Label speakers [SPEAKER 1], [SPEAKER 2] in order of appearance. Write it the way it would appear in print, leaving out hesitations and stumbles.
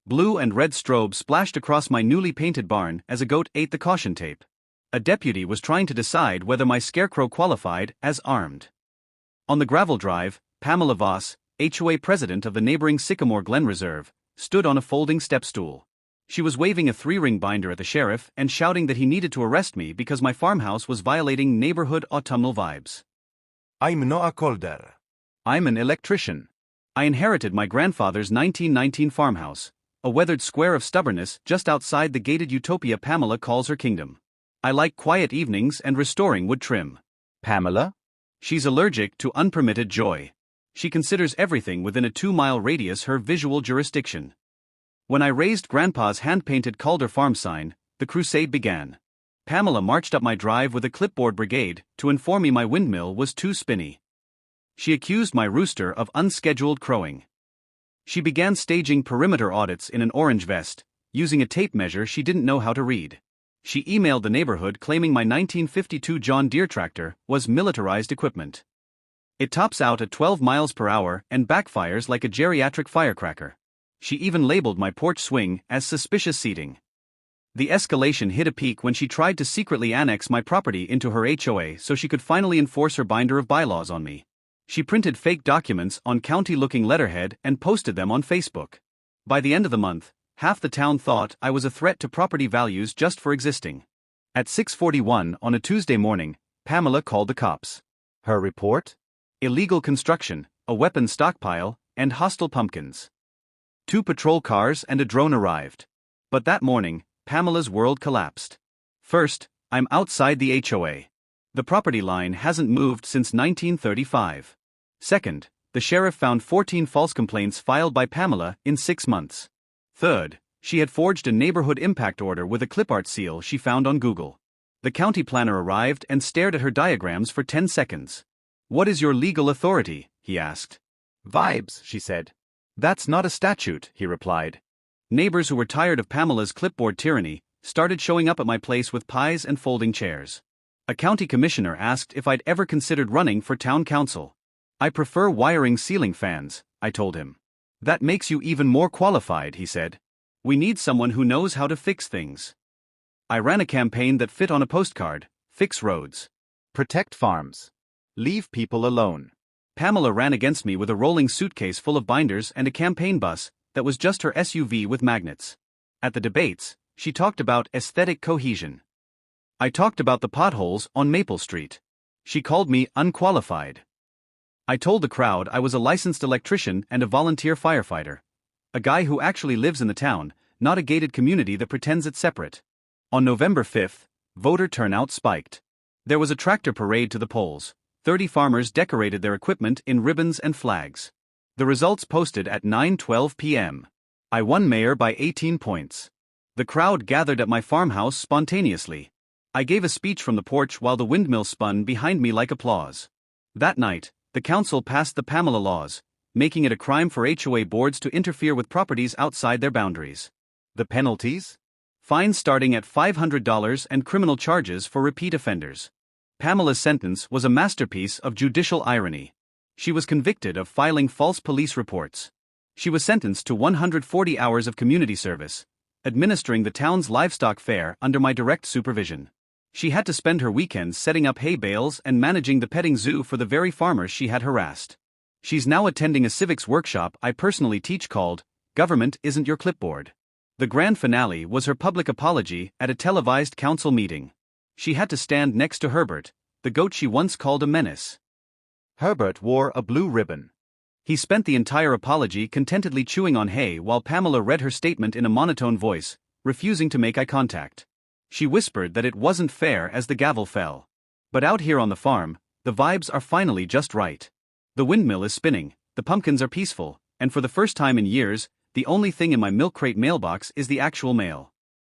[SPEAKER 1] Blue and red strobe splashed across my newly painted barn as a goat ate the caution tape. A deputy was trying to decide whether my scarecrow qualified as armed. On the gravel drive, Pamela Voss, HOA president of the neighboring Sycamore Glen Reserve, stood on a folding step stool. She was waving a 3-ring binder at the sheriff and shouting that he needed to arrest me because my farmhouse was violating neighborhood autumnal vibes.
[SPEAKER 2] I'm not a Calder.
[SPEAKER 1] I'm an electrician. I inherited my grandfather's 1919 farmhouse, a weathered square of stubbornness just outside the gated utopia Pamela calls her kingdom. I like quiet evenings and restoring wood trim.
[SPEAKER 2] Pamela?
[SPEAKER 1] She's allergic to unpermitted joy. She considers everything within a 2-mile radius her visual jurisdiction. When I raised Grandpa's hand-painted Calder farm sign, the crusade began. Pamela marched up my drive with a clipboard brigade to inform me my windmill was too spinny. She accused my rooster of unscheduled crowing. She began staging perimeter audits in an orange vest, using a tape measure she didn't know how to read. She emailed the neighborhood claiming my 1952 John Deere tractor was militarized equipment. It tops out at 12 miles per hour and backfires like a geriatric firecracker. She even labeled my porch swing as suspicious seating. The escalation hit a peak when she tried to secretly annex my property into her HOA so she could finally enforce her binder of bylaws on me. She printed fake documents on county-looking letterhead and posted them on Facebook. By the end of the month, half the town thought I was a threat to property values just for existing. At 6:41 on a Tuesday morning, Pamela called the cops.
[SPEAKER 2] Her report?
[SPEAKER 1] Illegal construction, a weapons stockpile, and hostile pumpkins. 2 patrol cars and a drone arrived. But that morning, Pamela's world collapsed. First, I'm outside the HOA. The property line hasn't moved since 1935. Second, the sheriff found 14 false complaints filed by Pamela in 6 months. Third, she had forged a neighborhood impact order with a clipart seal she found on Google. The county planner arrived and stared at her diagrams for 10 seconds. "What is your legal authority?" he asked.
[SPEAKER 2] "Vibes," she said.
[SPEAKER 1] "That's not a statute," he replied. Neighbors who were tired of Pamela's clipboard tyranny started showing up at my place with pies and folding chairs. A county commissioner asked if I'd ever considered running for town council. "I prefer wiring ceiling fans," I told him. "That makes you even more qualified," he said. "We need someone who knows how to fix things." I ran a campaign that fit on a postcard: fix roads,
[SPEAKER 2] protect farms, leave people alone.
[SPEAKER 1] Pamela ran against me with a rolling suitcase full of binders and a campaign bus that was just her SUV with magnets. At the debates, she talked about aesthetic cohesion. I talked about the potholes on Maple Street. She called me unqualified. I told the crowd I was a licensed electrician and a volunteer firefighter. A guy who actually lives in the town, not a gated community that pretends it's separate. On November 5th, voter turnout spiked. There was a tractor parade to the polls. 30 farmers decorated their equipment in ribbons and flags. The results posted at 9:12 p.m. I won mayor by 18 points. The crowd gathered at my farmhouse spontaneously. I gave a speech from the porch while the windmill spun behind me like applause. That night, the council passed the Pamela laws, making it a crime for HOA boards to interfere with properties outside their boundaries.
[SPEAKER 2] The penalties?
[SPEAKER 1] Fines starting at $500 and criminal charges for repeat offenders. Pamela's sentence was a masterpiece of judicial irony. She was convicted of filing false police reports. She was sentenced to 140 hours of community service, administering the town's livestock fair under my direct supervision. She had to spend her weekends setting up hay bales and managing the petting zoo for the very farmers she had harassed. She's now attending a civics workshop I personally teach called, "Government Isn't Your Clipboard." The grand finale was her public apology at a televised council meeting. She had to stand next to Herbert, the goat she once called a menace.
[SPEAKER 2] Herbert wore a blue ribbon.
[SPEAKER 1] He spent the entire apology contentedly chewing on hay while Pamela read her statement in a monotone voice, refusing to make eye contact. She whispered that it wasn't fair as the gavel fell. But out here on the farm, the vibes are finally just right. The windmill is spinning, the pumpkins are peaceful, and for the first time in years, the only thing in my milk crate mailbox is the actual mail.